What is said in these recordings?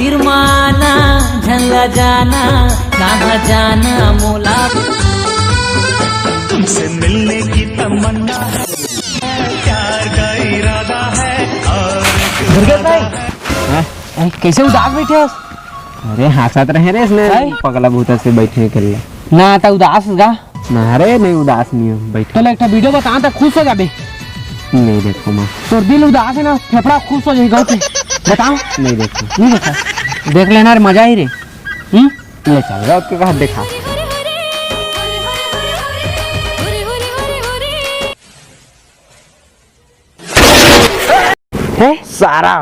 खातिर माना झल्ला जाना कहाँ जाना मोला तुमसे मिलने की तमन्ना है, प्यार का इरादा है और भाई कैसे उदास बैठे हो? अरे हंसत रहे रे इसने पगला भूता से बैठे के लिए ना आता उदास गा ना। अरे नहीं उदास नहीं हो बैठो। तो एक वीडियो बता तक खुश हो जाबे। नहीं देखो माँ तो दिल उदास है ना फेफड़ा खुश हो जाएगा बताओ। नहीं देखो नहीं देखा देख लेना रे मजा ही रे। ले चल रहा उसके कहा देखा है सारा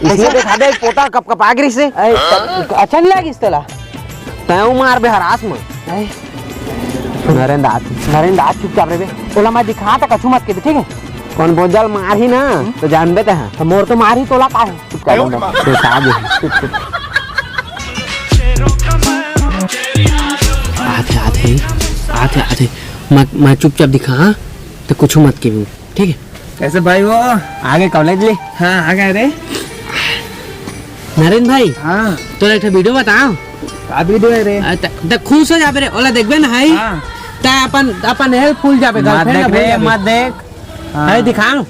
इसने देखा दे पोता कप कप आगरी से अच्छा नहीं लगी इस तला तय मार बे हरास में नरेंद्र आज चुपचाप रे बे तोला मैं दिखा तो कछु मत के ठीक है। कौन बोझल मार ही ना तो जानबे तो है तो मोर तो मार ही तोला का है आते आते मैं चुपचाप दिखा तो कुछ मत के ठीक है। कैसे भाई वो आगे कॉलेज ले? हाँ आ गए रे नरेंद्र भाई। हाँ तो एक वीडियो बताओ का वीडियो है रे? त खुश हो जाबे रे ओला देखबे ना है त अपन हेल्पफुल जाबे मत देख है दिखाओ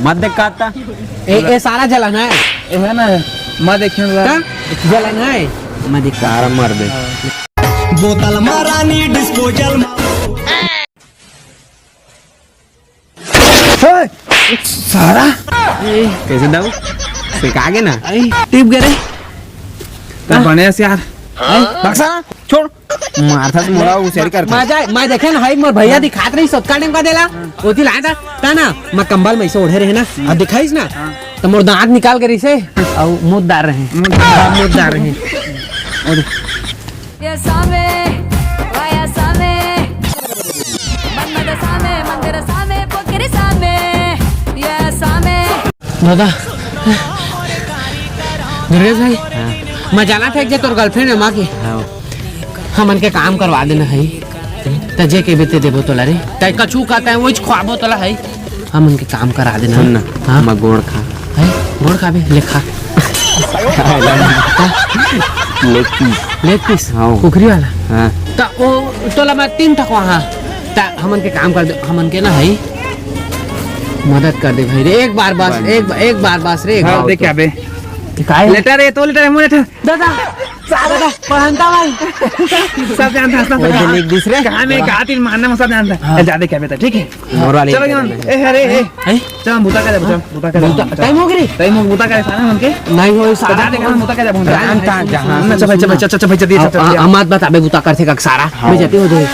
मत देख काता ए सारा जलन है है ना मत देखियो जलन है मैं दिखा सारा मर दे बोतल मारानी डिस्पोजल सारा कैसे दाऊ सिखा के ना टिप गए रे तो बने से यार बक्सा छोड़ मारता तो मोरा उसेरी कर मैं देखे ना भाई मोर भैया दिखात रही सत्का टाइम का देला ओती लाया था ना मैं कंबल में से ओढ़े रहे ना अब दिखाइस ना तो मोर दांत निकाल के रिसे और मुद्दार रहे ये सामे वाया सामे मनमद सामे मंदिर सामे पोखरी सामे ये सामे दादा नरेश भाई मैं जाना था एक तोर गर्लफ्रेंड है माँ की हमन के काम करवा देना है तजे के बेते देबो तोला रे तय कछु कहता है वही ख्वाबो तोला है हमन के काम करा देना ना हां मैं गोड़ खा है गोड़ खाबे लेखा लेग पीस हाँ कुकरी वाला हाँ ता ओ तोला मैं 3 टक वहां ता हमन के काम कर दे हमन के ना है मदद कर दे भाई रे एक बार बस रे हाँ देख अबे काय लेटर है तो लेटर है मुझे दादा पढ़नता भाई सब जानता है सब एक दूसरे कहां में गातिल मारने में सब जानता है ज्यादा क्या बेटा ठीक है मोर वाले चलो ए अरे ए चल बुता का बुता का टाइम हो गई टाइम हो बुता का सारा मन के नहीं हो सारा देखा बुता का जानता जहां चल भाई चल अमात बताबे बुता करथे का सारा मैं जाती हो दे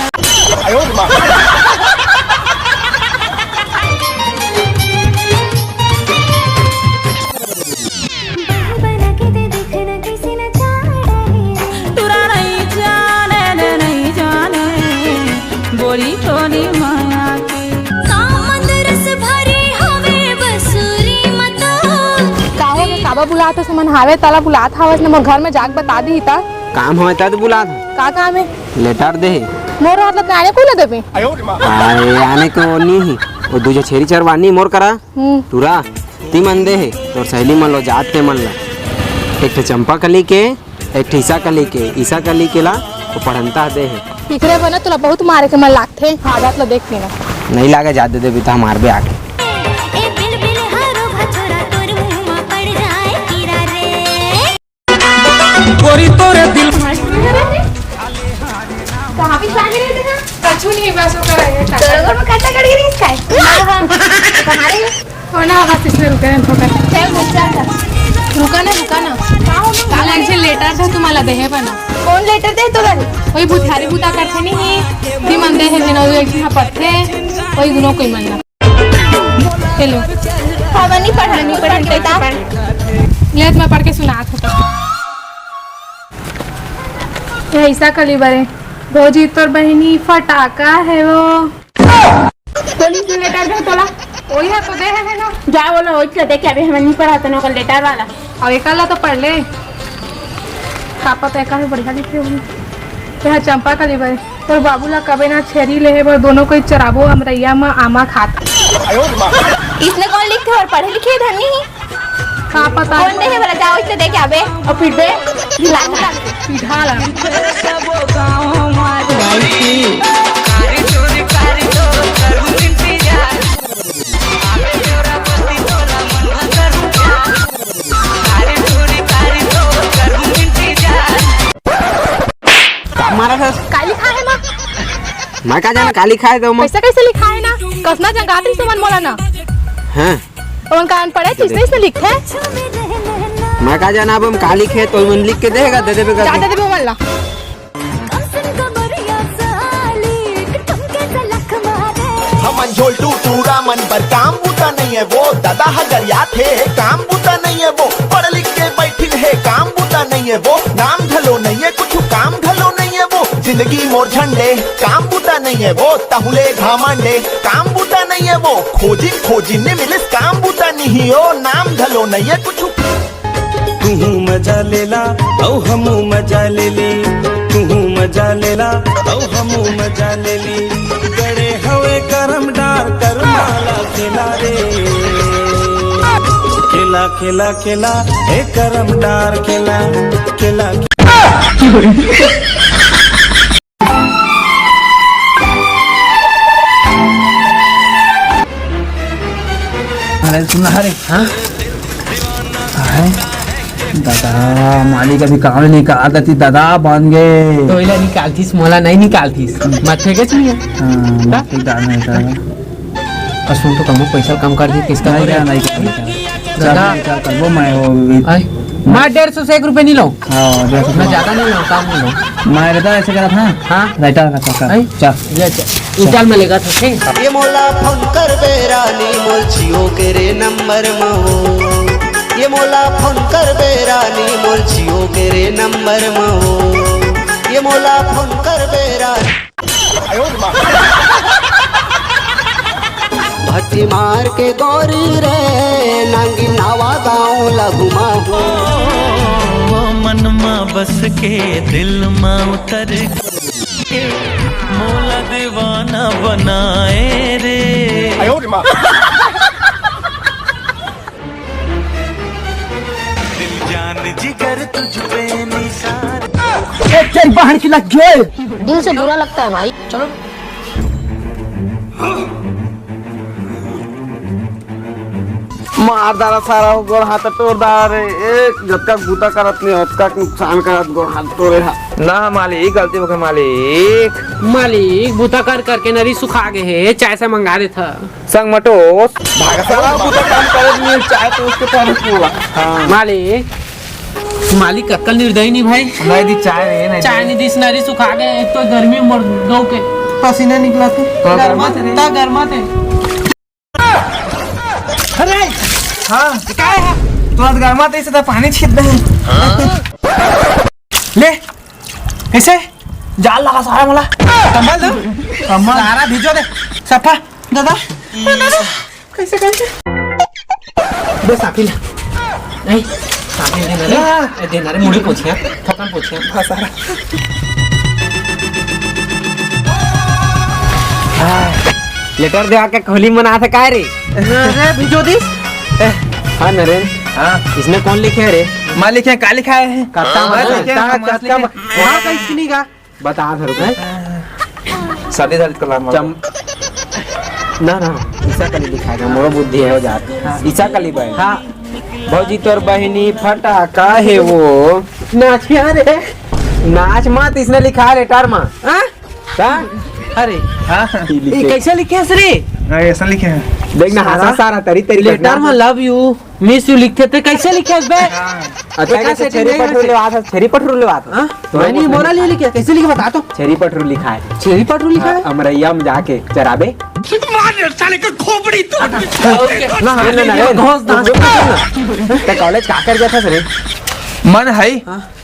बुलात है मन हावे ताला बुलात हावस न मोर घर में जाग बता दी ता काम होय त बुला का काम है लेटर दे मोर मतलब काने को ले देबे आए आने को नहीं वो दूजे छेरी चरवानी मोर करा तुरा ती मन दे है तोर सहेली मन लो जात के मन ला एक ठे चंपा कली के एक ठे ईसा कली के ला वो पढ़नता दे है इकरे बना तोला बहुत मारे के मन लागथे आदत ला देख लेना नहीं लागे जात दे बिता मार बे आके गोरी तोरे दिल कहां भी जागे रहते हैं कछु नहीं बस वो कर है तोर में काटा कट गई इसका तुम्हारे होना बस इसमें रुके हैं ठोकर चल रुका ना काला एक लेटर था तुम्हाला देहे बना कौन लेटर दे तो वही बुधारी बुता करथे नहीं दी मन दे है दिनो एक यहां पत्थे वही गुनो कोई मन ना चलो हवनी पढ़ानी ता लेत मैं पढ़ के सुनात हूं ऐसा कली बरे भौजी तोर बहनी फटाका है वो तो लेटर दे तोला वही है तो दे है ना जा बोलो वही तो देख अभी हमें नहीं पढ़ाते ना कल लेटर वाला और एकला तो पढ़ ले का पता एका बढ़िया लिखे होगी तो चंपा कली बरे तोर बाबूला कबे ना छेरी ले है दोनों कोई चराबो हमरैया में आमा खाता इसने कौन लिखते और पढ़े लिखे धनी का पता कौन दे है बोला जाओ इतने दे के आबे और फिर बे ढिला पिठाला मारा था का लिखा है ना मैं का जाना काली खाए तो पैसा कैसे लिखा है ना कसना जंगाती से मन मोला ना हैं और कान पड़े चीज नहीं इसमें लिखे मैं का जाना अब हम काली खे तो मन लिख के देगा दे देबे ज्यादा देबे मन ला हमन झोलटू टूरा मन पर काम बूता नहीं है वो दादा हजरिया थे काम बूता नहीं है वो पढ़ लिख के बैठिल है काम बूता नहीं है वो नाम धलो नहीं है कुछ काम धलो नहीं है वो जिंदगी मोर झंडे काम बूता नहीं है वो तहुले घामंडे काम बूता नहीं है वो खोजी ने मिलिस काम बूता नहीं हो नाम धलो नहीं है कुछ तू मजा लेला औ हमू मजा ले ली तू मजा लेला औ हमू मजा ले ली गड़े हवे करम डार कर माला खेला रे खेला खेला खेला हे करम डार खेला खेला अरे सुन अरे हाँ दादा मालिक अभी काम नहीं कहा थी दादा बन गए तो इला निकालतीस मोला नहीं निकालतीस माथे के चाहिए कसम तो कम पैसा कम कर दी किसका नहीं वो मैं मैं 150 से 1 रुपए नहीं लो हाँ मैं ज्यादा नहीं लो काम नहीं लो मैं रहता ऐसे करा था हाँ राइटर का चल चल मैं लेगा था ठीक ये मोला फोन कर बेरानी मोल जियो के रे नंबर मो ये मोला फोन कर बेरानी मोल जियो के रे नंबर मो ये मोला फोन कर बेरानी भट्टी मार के गौरी रे नांगी नावा गाँव लगुमा हो मन में बस के दिल में उतर के मोला दीवाना बनाए रे दिल जान जिगर तुझ पे निसार चल बाहर की लग गए दिल से बुरा लगता है भाई चलो मार दारा सारा गोड़ हाथ तोड़ दार एक जतका गुता करत नहीं उतका नुकसान करत गोड़ हाथ तोड़े ना मालिक गलती हो गई मालिक बूता कर करके नरी सुखा गए है चाय से मंगा दे था संग मटोस भागा सारा गुता काम करत नहीं चाहे तो उसके पास पूरा मालिक अक्कल निर्दयी नहीं भाई नहीं दी चाय नहीं दिस नरी सुखा गए एक तो गर्मी मर दो के पसीना निकला थे गर्मा थे अरे हाँ क्या है तुरंत गर्मा तो इसे पानी छीट दे ले कैसे जाल लगा सारा मोला कंबल दो कंबल सारा भिजो दे सफा दादा कैसे दे साफी ला नहीं साफी देना रे मुड़ी पोछिया थकन पोछिया सारा लेटर दे आके खोली मना था काय रे अरे भिजो दिस हाँ नरेन हाँ इसमें कौन लिखे है रे माँ लिखे क्या लिखा है वहाँ का इसकी नहीं का बता था रुपए शादी कलाम ना ईसा कली लिखा है मोरो बुद्धि है हो जात ईसा कली बहन हाँ भौजी तोर बहनी फटा का है वो नाचिया रे नाच मत इसने लिखा है लेटर में अरे हाँ ये कैसे लिखे है रे ऐसा लिखे हैं देखना हासा सारा तरी तरी लेटर में लव यू मिस यू लिखते थे कैसे लिखे बे अच्छा कैसे छेरी पटरू ले आता छेरी पटरू ले आता मैंने मोरा ले लिखा कैसे लिखा बता तो छेरी पटरू लिखा है छेरी पटरू लिखा है अमरैया में जाके चराबे साले का खोपड़ी तो ना तो कॉलेज का कर गया था सर मन है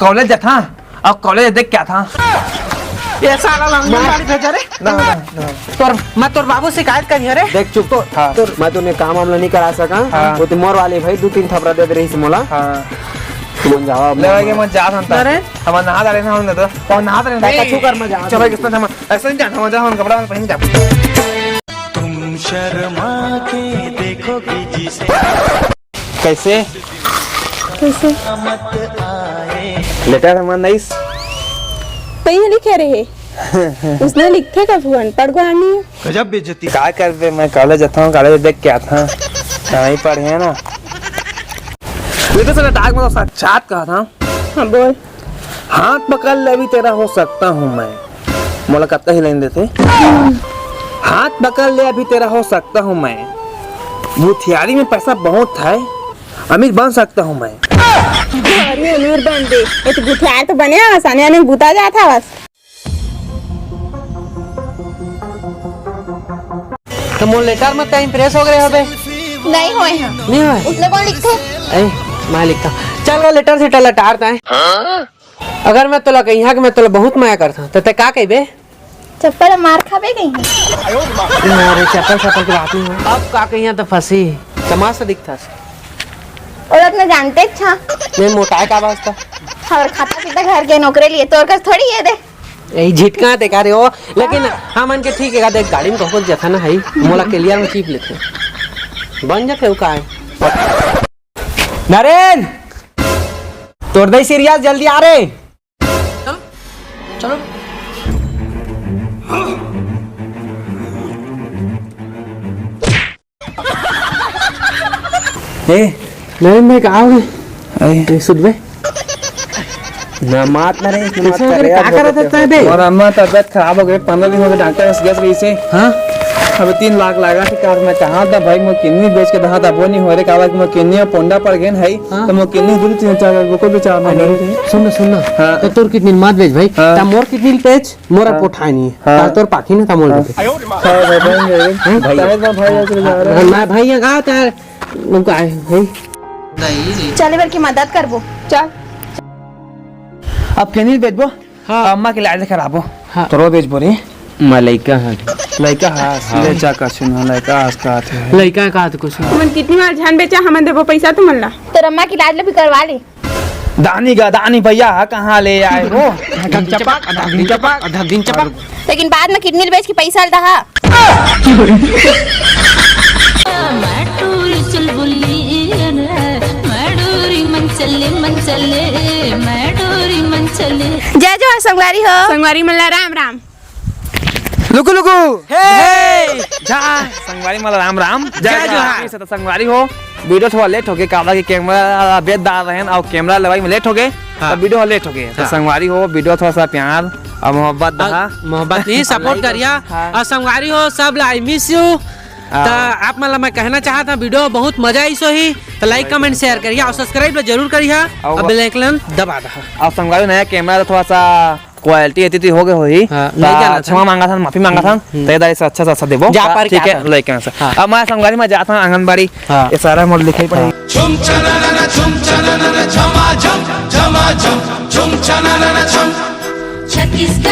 कॉलेज था और कॉलेज देख क्या था ये सारा लंबा गाड़ी भेजा रे तोर बाबू शिकायत करी रे देख चुप तो मैं तूने काम वामला नहीं करा सका वो तो मोर वाले भाई 2-3 थपड़ा दे रही से मोला तू जवाब ले के मैं जा था अरे हम नहा डाले ना हम तो कौन नहा डाले कछु कर मैं जा चलो किसने हम ऐसे नहीं जाना मजा हम कपड़ा पहन जा तुम शर्मा के देखो कि जिसे कैसे कैसे लेटर हमारा नहीं कहीं लिखे रहे उसने लिखे का भुवन पढ़ को आनी है गजब बेइज्जती। क्या कर दे, मैं कॉलेज जाता हूँ, कॉलेज देख के आता हूँ, नहीं पढ़े है ना। ये तो सर डाक में तो साक्षात कहा था। हाँ बोल। हाथ पकड़ ले अभी तेरा हो सकता हूँ मैं, मोला कब तक ही लेने देते। हाथ पकड़ ले अभी तेरा हो सकता हूँ मैं, भूथियारी में पैसा बहुत है, अमीर बन सकता हूँ मैं। अरे अमीर बन दे, ये तो बुथियार तो बने आसानी में बुता जाता बस। तो मोर लेटर में तो इम्प्रेस हो गए होबे? नहीं होए हैं। नहीं हुए? उसने कौन लिखे? ए मैं लिखता चल वो लेटर से लटारता है। अगर मैं तोला कहीं कि मैं तोला बहुत माया करता तो ते का कहबे? चप्पल मार खाबे कहीं। अरे चप्पल चप्पल की बात नहीं है। अब का कहीं तो फंसी तमाशा दिखता और अपने जानते अच्छा मैं मोटाई का वास्ता और खाता पीता घर के नौकरी लिए तो और कर थोड़ी ये दे यही झिटका देखा रे हो। लेकिन हाँ मन के ठीक है देख गाड़ी में कहो जथा ना है मोला क्लियर में चीप लेते बन जाते का है। नरेन तोड़ दे सीरियस, जल्दी आ रे। चलो ए नहीं मैं कहा हूँ सुध ना मात ना रे, मत क्या कर रे। कर रहा है बे? और अम्मा तबियत खराब हो गई, 15 दिन हो गए डॉक्टर से गए से। हाँ अब 3 लाख लगा के कार में कहा था भाई, मैं किन्नी बेच के दहा था वो नहीं हो रे, कहा कि मैं किन्नी पोंडा पड़ गए है तो मैं किन्नी दूर 3-4 वो को बेचा मैं। सुन सुन हाँ। तो तोर कितनी मत बेच भाई हाँ। ता मोर कितनी बेच मोरा पोठाई नहीं है हाँ। तोर पाखी ना ता मोर दे मैं भाई यहाँ गाँव तार उनका है भाई चले बार की मदद करबो चल। अब किन्नी बेचबो? हाँ। अम्मा के लाज खराब हो हाँ। तो रो बेचबो रे। मलाइका है लड़का हाँ सीधे चाका सुन लड़का आस्का आते लड़का का तो कुछ तुमन कितनी बार जान बेचा हमन देबो पैसा तुमन ला तो अम्मा की इलाज भी करवा ले। दानी का दानी भैया कहाँ ले आए हो? दिन चपक लेकिन बाद में किडनी बेच के पैसा दहा। जय जय संगवारी हो। संगवारी मल्ला राम राम। लुकु लुकु हे जा संगवारी माला राम राम जय जोहार। से संगवारी हो वीडियो थोड़ा लेट हो गए, काला के कैमरा बेद डाल रहे हैं और कैमरा लगाई में लेट हो गए तो वीडियो लेट हो गए। तो संगवारी हो वीडियो थोड़ा सा प्यार और मोहब्बत दहा मोहब्बत ही सपोर्ट करिया और संगवारी हो सब आई मिस यू। तो आप मतलब मैं कहना चाहता वीडियो बहुत मजा आई सो ही तो लाइक कमेंट शेयर करिए और सब्सक्राइब जरूर करिए और बेल आइकन दबा दहा। और संगवारी नया कैमरा थोड़ा सा क्वालिटी इतनी हो गई होई क्षमा मांगा था, माफी मांगा था तो इधर से अच्छा सा देबो ठीक है लेकिन से अब मैं संगवारी में जाता हूं आंगनबाड़ी ये सारा मोड़ लिखे पड़े छुम चननन छुम चननन झमा झम झमा झम छुम चननन छम छत्तीसगढ़